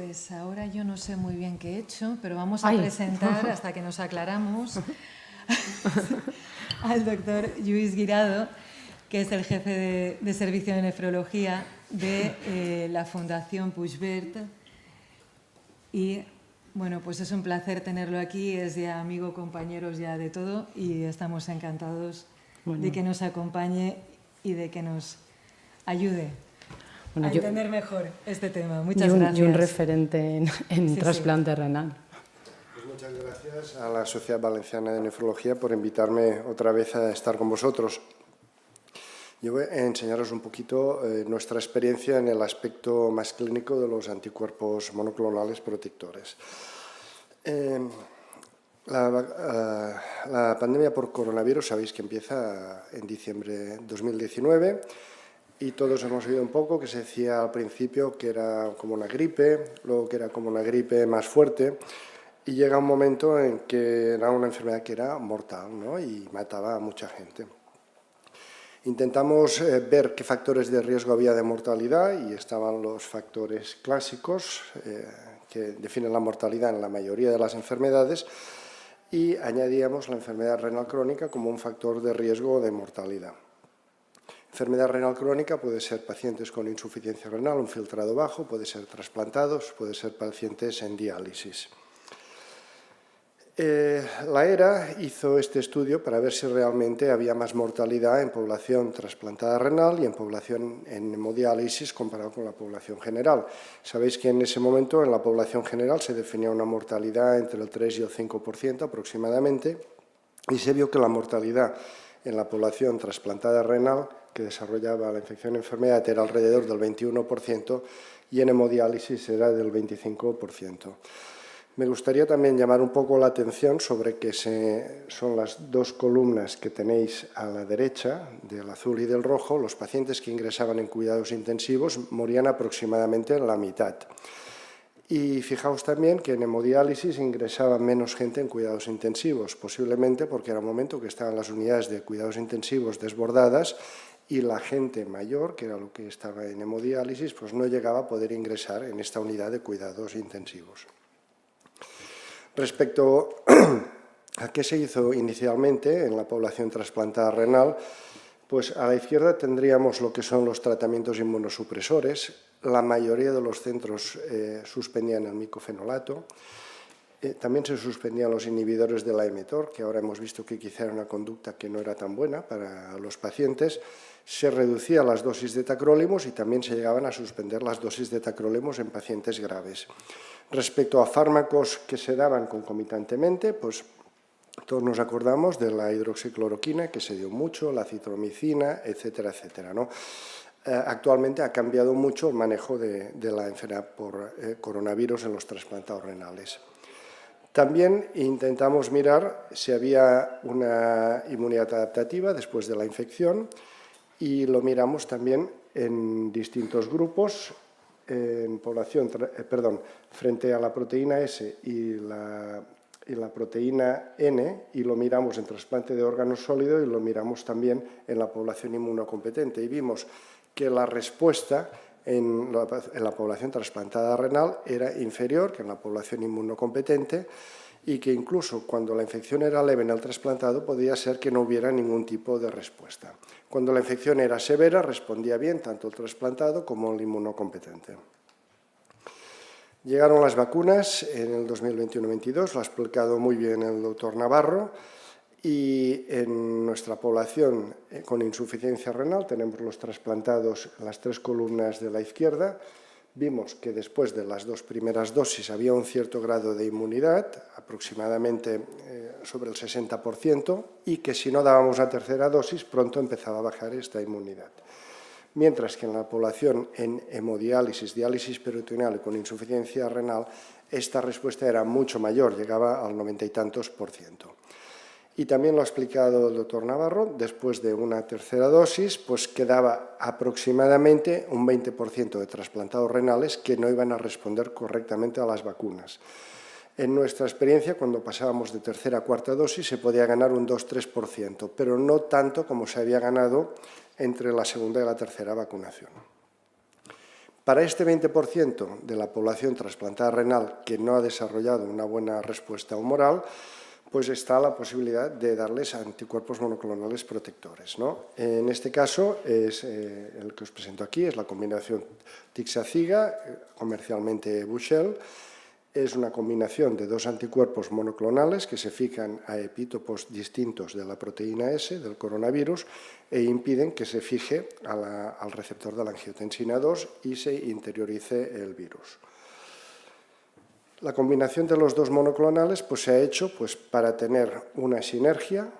Pues ahora yo no sé muy bien qué he hecho, pero vamos a presentar, hasta que nos aclaramos, al doctor Lluís Guirado, que es el jefe de servicio de nefrología de la Fundación Puigverd. Y bueno, pues es un placer tenerlo aquí, es ya amigo, compañeros ya de todo, y estamos encantados de que nos acompañe y de que nos ayude a entender mejor este tema. Muchas gracias. Y un referente en trasplante renal. Pues muchas gracias a la Sociedad Valenciana de Nefrología por invitarme otra vez a estar con vosotros. Yo voy a enseñaros un poquito nuestra experiencia en el aspecto más clínico de los anticuerpos monoclonales protectores. La pandemia por coronavirus sabéis que empieza en diciembre de 2019 y todos hemos oído un poco que se decía al principio que era como una gripe, luego que era como una gripe más fuerte y llega un momento en que era una enfermedad que era mortal, ¿no? Y mataba a mucha gente. Intentamos ver qué factores de riesgo había de mortalidad y estaban los factores clásicos que definen la mortalidad en la mayoría de las enfermedades y añadíamos la enfermedad renal crónica como un factor de riesgo de mortalidad. Enfermedad renal crónica puede ser pacientes con insuficiencia renal, un filtrado bajo, puede ser trasplantados, puede ser pacientes en diálisis. La ERA hizo este estudio para ver si realmente había más mortalidad en población trasplantada renal y en población en hemodiálisis comparado con la población general. Sabéis que en ese momento en la población general se definía una mortalidad entre el 3 y el 5% aproximadamente y se vio que la mortalidad en la población trasplantada renal que desarrollaba la infección enfermedad era alrededor del 21% y en hemodiálisis era del 25%. Me gustaría también llamar un poco la atención sobre que son las dos columnas que tenéis a la derecha, del azul y del rojo. Los pacientes que ingresaban en cuidados intensivos morían aproximadamente en la mitad. Y fijaos también que en hemodiálisis ingresaba menos gente en cuidados intensivos, posiblemente porque era un momento que estaban las unidades de cuidados intensivos desbordadas y la gente mayor, que era lo que estaba en hemodiálisis, pues no llegaba a poder ingresar en esta unidad de cuidados intensivos. Respecto a qué se hizo inicialmente en la población trasplantada renal, pues a la izquierda tendríamos lo que son los tratamientos inmunosupresores. La mayoría de los centros suspendían el micofenolato. También se suspendían los inhibidores de la mTOR, que ahora hemos visto que quizá era una conducta que no era tan buena para los pacientes. Se reducían las dosis de tacrolimus y también se llegaban a suspender las dosis de tacrolimus en pacientes graves. Respecto a fármacos que se daban concomitantemente, pues todos nos acordamos de la hidroxicloroquina, que se dio mucho, la citromicina, etcétera, etcétera, ¿no? Actualmente ha cambiado mucho el manejo de la enfermedad por coronavirus en los trasplantados renales. También intentamos mirar si había una inmunidad adaptativa después de la infección y lo miramos también en distintos grupos en población, frente a la proteína S y la proteína N, y lo miramos en trasplante de órgano sólido y lo miramos también en la población inmunocompetente. Y vimos que la respuesta en la población trasplantada renal era inferior que en la población inmunocompetente y que incluso cuando la infección era leve en el trasplantado podía ser que no hubiera ningún tipo de respuesta. Cuando la infección era severa respondía bien tanto el trasplantado como el inmunocompetente. Llegaron las vacunas en el 2021-22, lo ha explicado muy bien el doctor Navarro, y en nuestra población con insuficiencia renal tenemos los trasplantados en las tres columnas de la izquierda. Vimos que después de las dos primeras dosis había un cierto grado de inmunidad, aproximadamente sobre el 60%, y que si no dábamos la tercera dosis pronto empezaba a bajar esta inmunidad. Mientras que en la población en hemodiálisis, diálisis peritoneal y con insuficiencia renal, esta respuesta era mucho mayor, llegaba al 90 y tantos %. Y también lo ha explicado el doctor Navarro, después de una tercera dosis, pues quedaba aproximadamente un 20% de trasplantados renales que no iban a responder correctamente a las vacunas. En nuestra experiencia, cuando pasábamos de tercera a cuarta dosis, se podía ganar un 2-3%, pero no tanto como se había ganado entre la segunda y la tercera vacunación. Para este 20% de la población trasplantada renal que no ha desarrollado una buena respuesta humoral, pues está la posibilidad de darles anticuerpos monoclonales protectores, ¿no? En este caso, es el que os presento aquí, es la combinación Tixaciga, comercialmente Buchel. Es una combinación de dos anticuerpos monoclonales que se fijan a epítopos distintos de la proteína S del coronavirus e impiden que se fije al receptor de la angiotensina 2 y se interiorice el virus. La combinación de los dos monoclonales pues, se ha hecho pues, para tener una sinergia,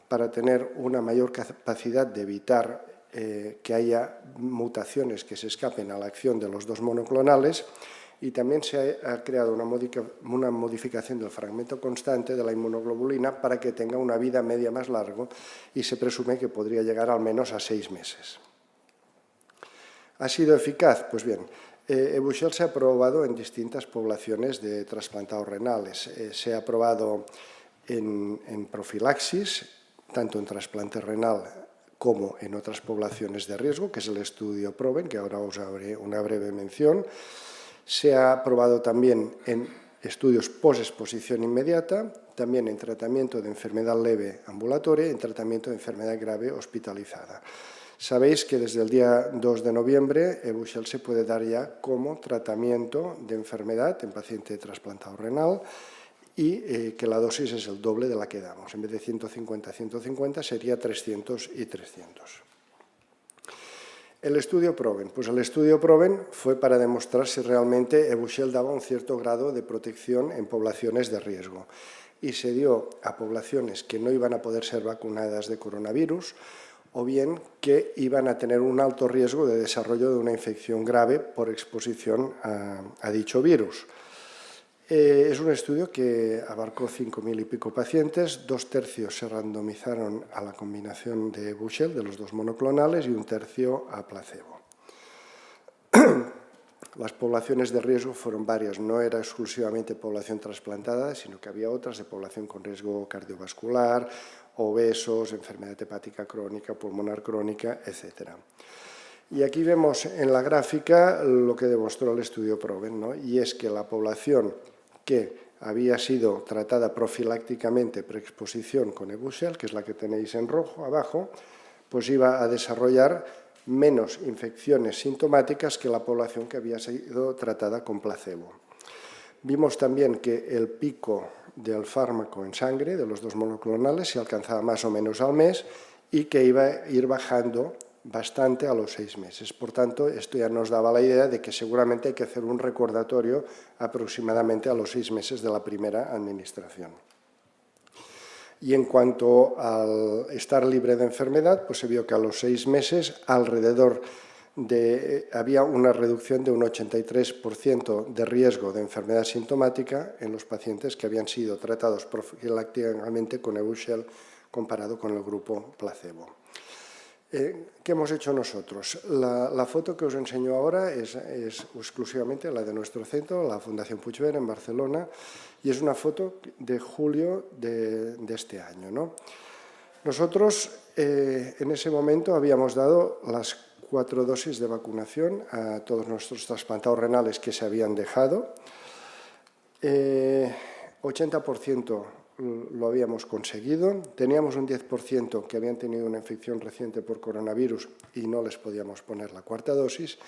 para tener una mayor capacidad de evitar que haya mutaciones que se escapen a la acción de los dos monoclonales, y también se ha creado una modificación del fragmento constante de la inmunoglobulina para que tenga una vida media más larga y se presume que podría llegar al menos a 6 meses. ¿Ha sido eficaz? Pues bien, Evusheld se ha probado en distintas poblaciones de trasplantados renales. Se ha probado en profilaxis, tanto en trasplante renal como en otras poblaciones de riesgo, que es el estudio PROVEN, que ahora os haré una breve mención. Se ha probado también en estudios post-exposición inmediata, también en tratamiento de enfermedad leve ambulatoria y en tratamiento de enfermedad grave hospitalizada. Sabéis que desde el día 2 de noviembre Evusheld se puede dar ya como tratamiento de enfermedad en paciente trasplantado renal y que la dosis es el doble de la que damos. En vez de 150-150 sería 300 y 300. El estudio PROVEN. Pues el estudio PROVEN fue para demostrar si realmente Evusheld daba un cierto grado de protección en poblaciones de riesgo. Y se dio a poblaciones que no iban a poder ser vacunadas de coronavirus o bien que iban a tener un alto riesgo de desarrollo de una infección grave por exposición a dicho virus. Es un estudio que abarcó 5.000 y pico pacientes, 2/3 se randomizaron a la combinación de Evusheld, de los dos monoclonales, y 1/3 a placebo. Las poblaciones de riesgo fueron varias, no era exclusivamente población trasplantada, sino que había otras de población con riesgo cardiovascular, obesos, enfermedad hepática crónica, pulmonar crónica, etc. Y aquí vemos en la gráfica lo que demostró el estudio PROVEN, ¿no? Y es que la población que había sido tratada profilácticamente preexposición con Evusheld, que es la que tenéis en rojo abajo, pues iba a desarrollar menos infecciones sintomáticas que la población que había sido tratada con placebo. Vimos también que el pico del fármaco en sangre de los dos monoclonales se alcanzaba más o menos al mes y que iba a ir bajando bastante a los 6 meses. Por tanto, esto ya nos daba la idea de que seguramente hay que hacer un recordatorio aproximadamente a los 6 meses de la primera administración. Y en cuanto al estar libre de enfermedad, pues se vio que a los 6 meses había una reducción de un 83% de riesgo de enfermedad sintomática en los pacientes que habían sido tratados profilácticamente con Evusheld comparado con el grupo placebo. ¿Qué hemos hecho nosotros? La foto que os enseño ahora es exclusivamente la de nuestro centro, la Fundación Puigvert en Barcelona, y es una foto de julio de este año, ¿no? Nosotros en ese momento habíamos dado las 4 dosis de vacunación a todos nuestros trasplantados renales que se habían dejado. 80% lo habíamos conseguido, teníamos un 10% que habían tenido una infección reciente por coronavirus y no les podíamos poner la 4ª dosis,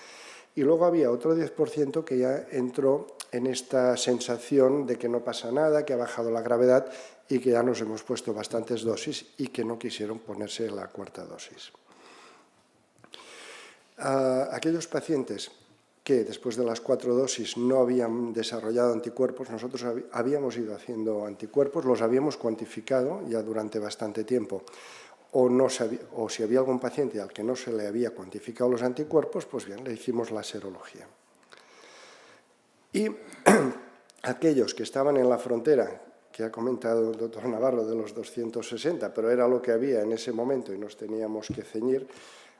y luego había otro 10% que ya entró en esta sensación de que no pasa nada, que ha bajado la gravedad y que ya nos hemos puesto bastantes dosis y que no quisieron ponerse la 4ª dosis. Aquellos pacientes que después de las 4 dosis no habían desarrollado anticuerpos, nosotros habíamos ido haciendo anticuerpos, los habíamos cuantificado ya durante bastante tiempo, o si había algún paciente al que no se le había cuantificado los anticuerpos, pues bien, le hicimos la serología. Y aquellos que estaban en la frontera, que ha comentado el doctor Navarro de los 260, pero era lo que había en ese momento y nos teníamos que ceñir,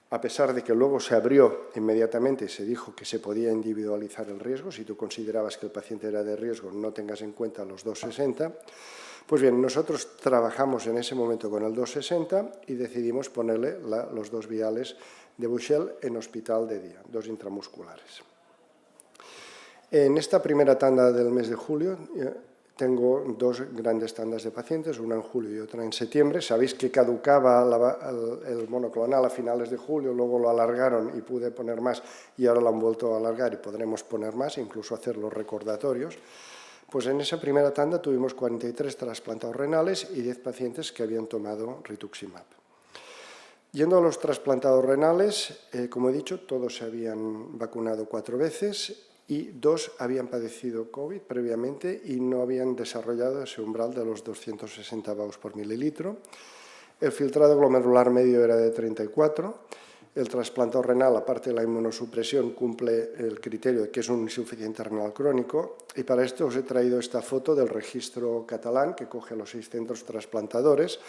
a pesar de que luego se abrió inmediatamente y se dijo que se podía individualizar el riesgo, si tú considerabas que el paciente era de riesgo, no tengas en cuenta los 260, pues bien, nosotros trabajamos en ese momento con el 260 y decidimos ponerle los 2 viales de Evusheld en hospital de día, 2 intramusculares. En esta primera tanda del mes de julio tengo dos grandes tandas de pacientes, una en julio y otra en septiembre. Sabéis que caducaba el monoclonal a finales de julio, luego lo alargaron y pude poner más y ahora lo han vuelto a alargar y podremos poner más, incluso hacer los recordatorios. Pues en esa primera tanda tuvimos 43 trasplantados renales y 10 pacientes que habían tomado rituximab. Yendo a los trasplantados renales, como he dicho, todos se habían vacunado 4 veces y 2 habían padecido COVID previamente y no habían desarrollado ese umbral de los 260 baus por mililitro. El filtrado glomerular medio era de 34. El trasplantado renal, aparte de la inmunosupresión, cumple el criterio de que es un insuficiente renal crónico. Y para esto os he traído esta foto del registro catalán que coge a los 6 centros trasplantadores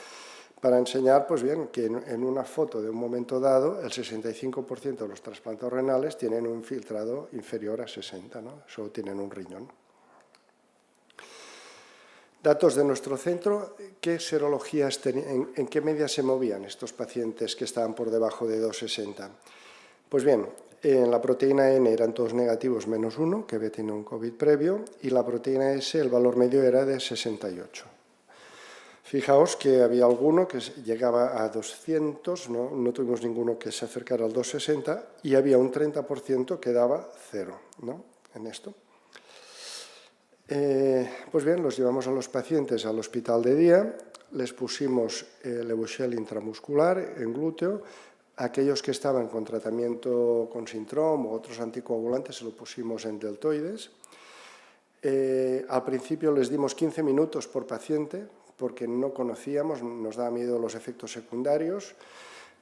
para enseñar pues bien, que en una foto de un momento dado el 65% de los trasplantados renales tienen un filtrado inferior a 60, ¿no? Solo tienen un riñón. Datos de nuestro centro, ¿qué serologías tenían, en qué media se movían estos pacientes que estaban por debajo de 2,60? Pues bien, en la proteína N eran todos negativos menos 1, que había tenido un COVID previo, y la proteína S, el valor medio era de 68. Fijaos que había alguno que llegaba a 200, no tuvimos ninguno que se acercara al 260 y había un 30% que daba 0, ¿no? En esto. Pues bien, los llevamos a los pacientes al hospital de día, les pusimos el Evusheld intramuscular en glúteo, aquellos que estaban con tratamiento con Sintrom o otros anticoagulantes se lo pusimos en deltoides. Al principio les dimos 15 minutos por paciente, porque no conocíamos, nos daba miedo los efectos secundarios,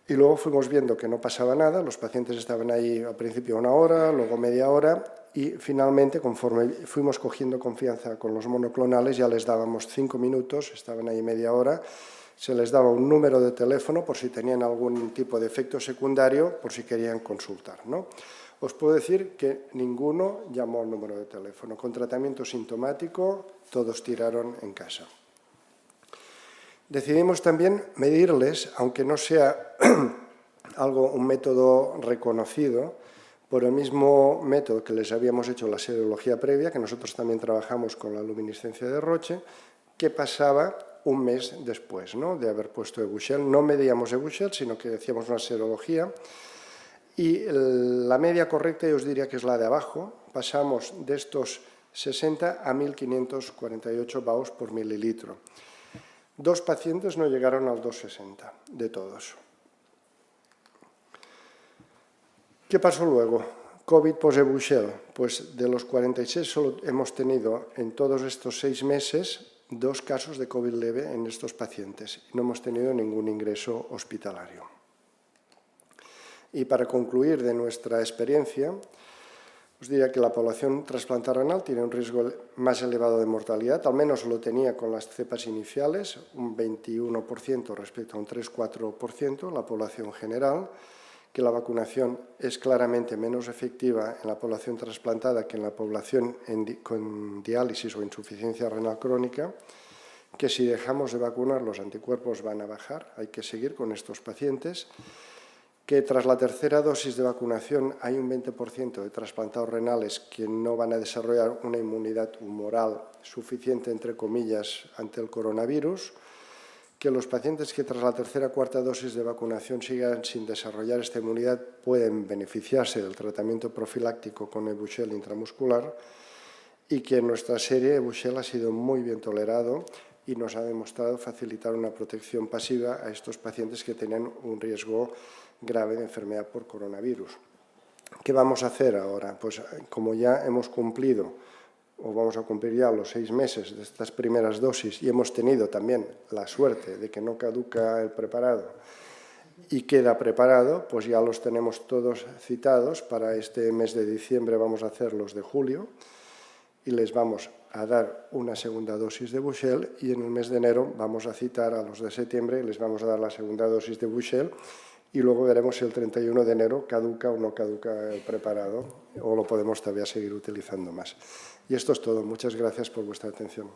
y luego fuimos viendo que no pasaba nada, los pacientes estaban ahí al principio 1 hora, luego media hora, y finalmente, conforme fuimos cogiendo confianza con los monoclonales, ya les dábamos 5 minutos, estaban ahí media hora, se les daba un número de teléfono por si tenían algún tipo de efecto secundario, por si querían consultar, ¿no? Os puedo decir que ninguno llamó al número de teléfono. Con tratamiento sintomático, todos tiraron en casa. Decidimos también medirles, aunque no sea un método reconocido, por el mismo método que les habíamos hecho la serología previa, que nosotros también trabajamos con la luminiscencia de Roche, qué pasaba un mes después, ¿no?, de haber puesto Evusheld. No medíamos Evusheld, sino que hacíamos una serología. Y la media correcta, yo os diría que es la de abajo. Pasamos de estos 60 a 1.548 baus por mililitro. 2 pacientes no llegaron al 2,60 de todos. ¿Qué pasó luego? COVID post-Evusheld. Pues de los 46 solo hemos tenido en todos estos 6 meses 2 casos de COVID leve en estos pacientes. No hemos tenido ningún ingreso hospitalario. Y para concluir de nuestra experiencia, os diría que la población trasplantada renal tiene un riesgo más elevado de mortalidad, al menos lo tenía con las cepas iniciales, un 21% respecto a un 3-4% la población general, que la vacunación es claramente menos efectiva en la población trasplantada que en la población con diálisis o insuficiencia renal crónica, que si dejamos de vacunar los anticuerpos van a bajar, hay que seguir con estos pacientes, que tras la tercera dosis de vacunación hay un 20% de trasplantados renales que no van a desarrollar una inmunidad humoral suficiente, entre comillas, ante el coronavirus, que los pacientes que tras la tercera o cuarta dosis de vacunación sigan sin desarrollar esta inmunidad pueden beneficiarse del tratamiento profiláctico con Evusheld intramuscular y que en nuestra serie Evusheld ha sido muy bien tolerado y nos ha demostrado facilitar una protección pasiva a estos pacientes que tenían un riesgo grave de enfermedad por coronavirus. ¿Qué vamos a hacer ahora? Pues como ya hemos cumplido, o vamos a cumplir ya los 6 meses de estas primeras dosis y hemos tenido también la suerte de que no caduca el preparado y queda preparado, pues ya los tenemos todos citados. Para este mes de diciembre vamos a hacer los de julio y les vamos a dar una segunda dosis de Evusheld y en el mes de enero vamos a citar a los de septiembre y les vamos a dar la segunda dosis de Evusheld y luego veremos si el 31 de enero caduca o no caduca el preparado o lo podemos todavía seguir utilizando más. Y esto es todo. Muchas gracias por vuestra atención.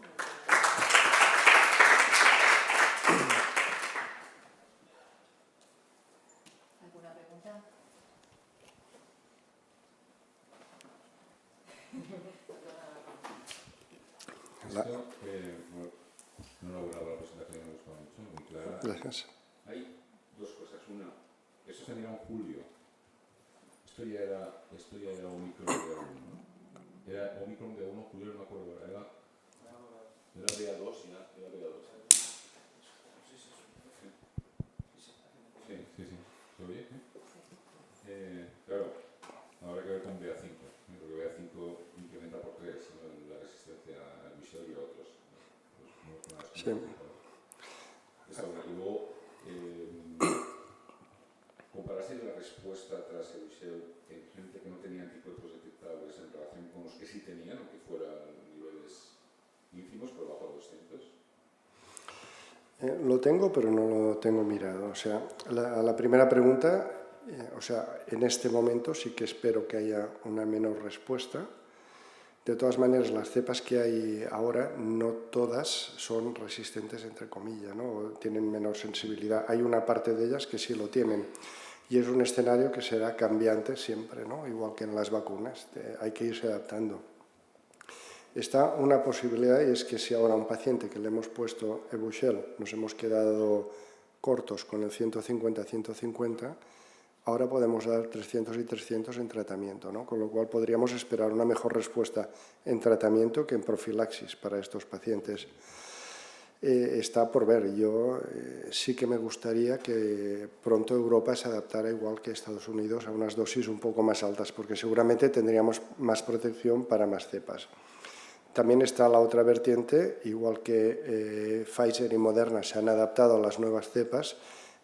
¿Alguna pregunta? No he elaborado la presentación, me gustó mucho, muy clara. Gracias. Hay dos cosas. Una, eso sería en julio. Esto ya era Omicron de 1, ¿no? Era Omicron de 1, julio, no me acuerdo. Era BA2 ya, era BA2. Sí. ¿Se oye? Claro, habrá que ver con BA5, porque BA5 incrementa por 3, ¿no? La resistencia al Michel y a otros. Sí. Y luego, compararse la respuesta tras el Michel en gente que no tenía anticuerpos detectables en relación con los que sí tenían, aunque fueran niveles ínfimos, por debajo de 200. Lo tengo, pero no lo tengo mirado. O sea, la primera pregunta, en este momento sí que espero que haya una menor respuesta. De todas maneras, las cepas que hay ahora, no todas son resistentes, entre comillas, ¿no? Tienen menor sensibilidad. Hay una parte de ellas que sí lo tienen. Y es un escenario que será cambiante siempre, ¿no? Igual que en las vacunas. Hay que irse adaptando. Está una posibilidad, y es que si ahora a un paciente que le hemos puesto Evusheld nos hemos quedado cortos con el 150-150, ahora podemos dar 300 y 300 en tratamiento, ¿no? Con lo cual podríamos esperar una mejor respuesta en tratamiento que en profilaxis para estos pacientes. Está por ver. Yo sí que me gustaría que pronto Europa se adaptara igual que Estados Unidos a unas dosis un poco más altas, porque seguramente tendríamos más protección para más cepas. También está la otra vertiente, igual que Pfizer y Moderna se han adaptado a las nuevas cepas,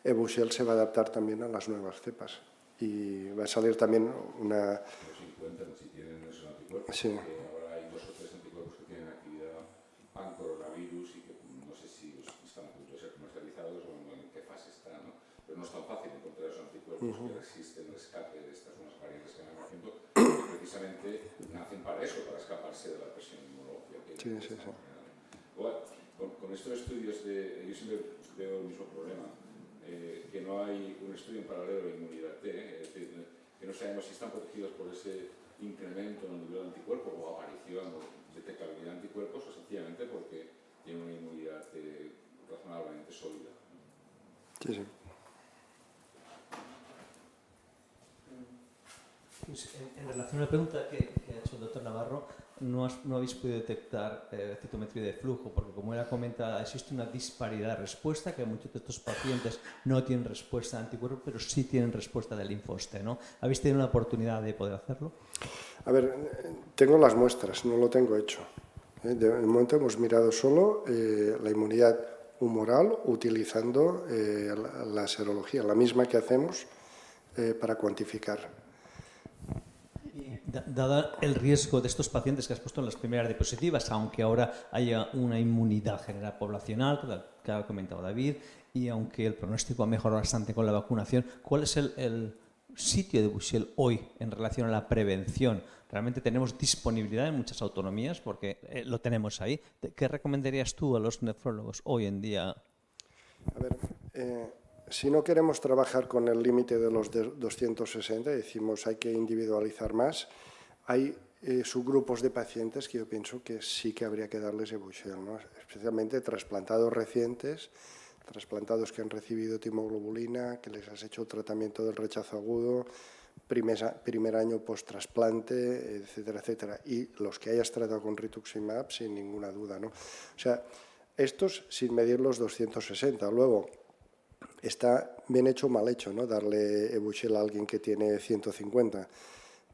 Evusheld se va a adaptar también a las nuevas cepas. Y va a salir también una... Los 50, si tienen esos anticuerpos, Sí. Ahora hay 2 o 3 anticuerpos que tienen actividad pan-coronavirus y que no sé si están a punto de ser comercializados o en qué fase están, ¿no? Pero no es tan fácil encontrar esos anticuerpos que resisten el escape de estas nuevas variantes que van haciendo, que precisamente nacen para eso, para escaparse de la presión inmunológica. Sí. Bueno, con estos estudios yo siempre veo el mismo problema, que no hay un estudio en paralelo de inmunidad T, es decir, que no sabemos si están protegidos por ese incremento en el nivel de anticuerpos o aparición o detectabilidad de anticuerpos, o sencillamente porque tienen una inmunidad razonablemente sólida. Sí. Pues en relación a la pregunta que ha hecho el doctor Navarro, no habéis podido detectar citometría de flujo, porque como era comentada, existe una disparidad de respuesta, que muchos de estos pacientes no tienen respuesta de anticuerpos, pero sí tienen respuesta del linfoste, ¿no? ¿Habéis tenido una oportunidad de poder hacerlo? A ver, tengo las muestras, no lo tengo hecho. De momento hemos mirado solo la inmunidad humoral utilizando la serología, la misma que hacemos para cuantificar. Dado el riesgo de estos pacientes que has puesto en las primeras diapositivas, aunque ahora haya una inmunidad general poblacional, que ha comentado David, y aunque el pronóstico ha mejorado bastante con la vacunación, ¿cuál es el sitio de Evusheld hoy en relación a la prevención? Realmente tenemos disponibilidad en muchas autonomías porque lo tenemos ahí. ¿Qué recomendarías tú a los nefrólogos hoy en día? A ver, si no queremos trabajar con el límite de los 260, decimos hay que individualizar más, hay subgrupos de pacientes que yo pienso que sí que habría que darles Evusheld, ¿no? Especialmente trasplantados recientes, trasplantados que han recibido timoglobulina, que les has hecho tratamiento del rechazo agudo, primer año post-trasplante, etcétera, etcétera. Y los que hayas tratado con rituximab, sin ninguna duda, ¿no? O sea, estos sin medir los 260. Luego, está bien hecho o mal hecho, ¿no? Darle Evusheld a alguien que tiene 150.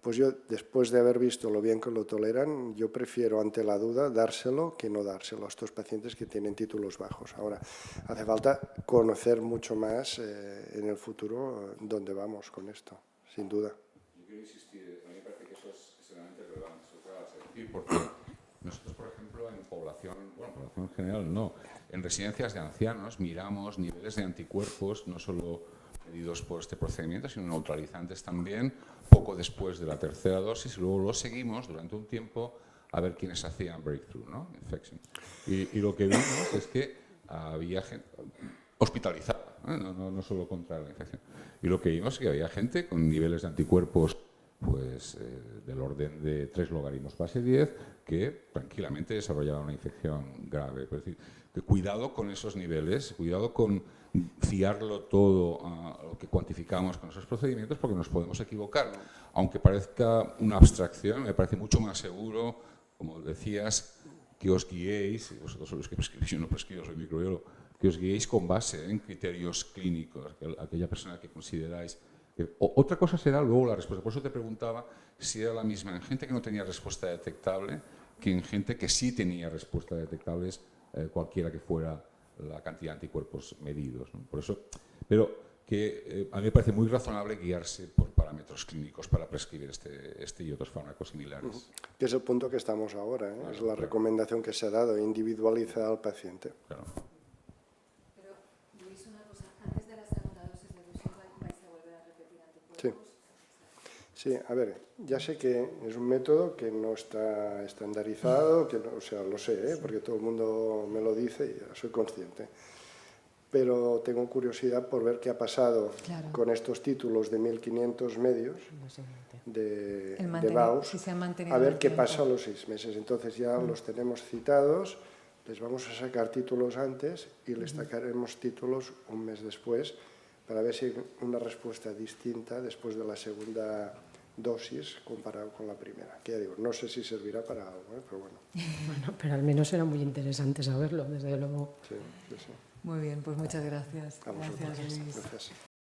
Pues yo, después de haber visto lo bien que lo toleran, yo prefiero, ante la duda, dárselo que no dárselo a estos pacientes que tienen títulos bajos. Ahora, hace falta conocer mucho más en el futuro dónde vamos con esto, sin duda. Yo quiero insistir, a mí me parece que eso es extremadamente relevante, eso que acabas de decir, porque nosotros, por ejemplo, en población en general no, en residencias de ancianos miramos niveles de anticuerpos, no solo medidos por este procedimiento, sino neutralizantes también, poco después de la tercera dosis, y luego lo seguimos durante un tiempo a ver quiénes hacían breakthrough, ¿no? Infection. Y lo que vimos es que había gente hospitalizada, no solo contra la infección. Y lo que vimos es que había gente con niveles de anticuerpos pues del orden de 3 logaritmos base 10 que tranquilamente desarrollaban una infección grave. Es decir, que cuidado con esos niveles, cuidado con fiarlo todo a lo que cuantificamos con esos procedimientos, porque nos podemos equivocar. Aunque parezca una abstracción, me parece mucho más seguro, como decías, que os guiéis, y vosotros sois los que prescribís, yo no prescribo, soy microbiólogo, que os guiéis con base en criterios clínicos, aquella persona que consideráis. Otra cosa será luego la respuesta. Por eso te preguntaba si era la misma en gente que no tenía respuesta detectable que en gente que sí tenía respuesta detectables, cualquiera que fuera la cantidad de anticuerpos medidos, ¿no? Por eso, pero que a mí me parece muy razonable guiarse por parámetros clínicos para prescribir este y otros fármacos similares. Que es el punto que estamos ahora, ¿eh? Es la recomendación que se ha dado, individualiza al paciente. Claro. Pero, Luis, una cosa, antes de la segunda dosis de Duchenne vais a volver a repetir Sí. anticuerpos. Sí, a ver, ya sé que es un método que no está estandarizado, que no, o sea, lo sé, ¿eh? Porque todo el mundo me lo dice y ya soy consciente. Pero tengo curiosidad por ver qué ha pasado con estos títulos de 1500 medios de Baus, si se han mantenido a ver en el qué tiempo. pasa a los 6 meses. Entonces ya los tenemos citados, les vamos a sacar títulos antes y les sacaremos títulos un mes después para ver si hay una respuesta distinta después de la segunda dosis comparado con la primera. Que ya digo, no sé si servirá para algo, ¿eh? Pero bueno. Bueno, pero al menos era muy interesante saberlo, desde luego. Sí, sí, sí. Muy bien, pues muchas gracias. A vosotros. Gracias, Luis. Gracias.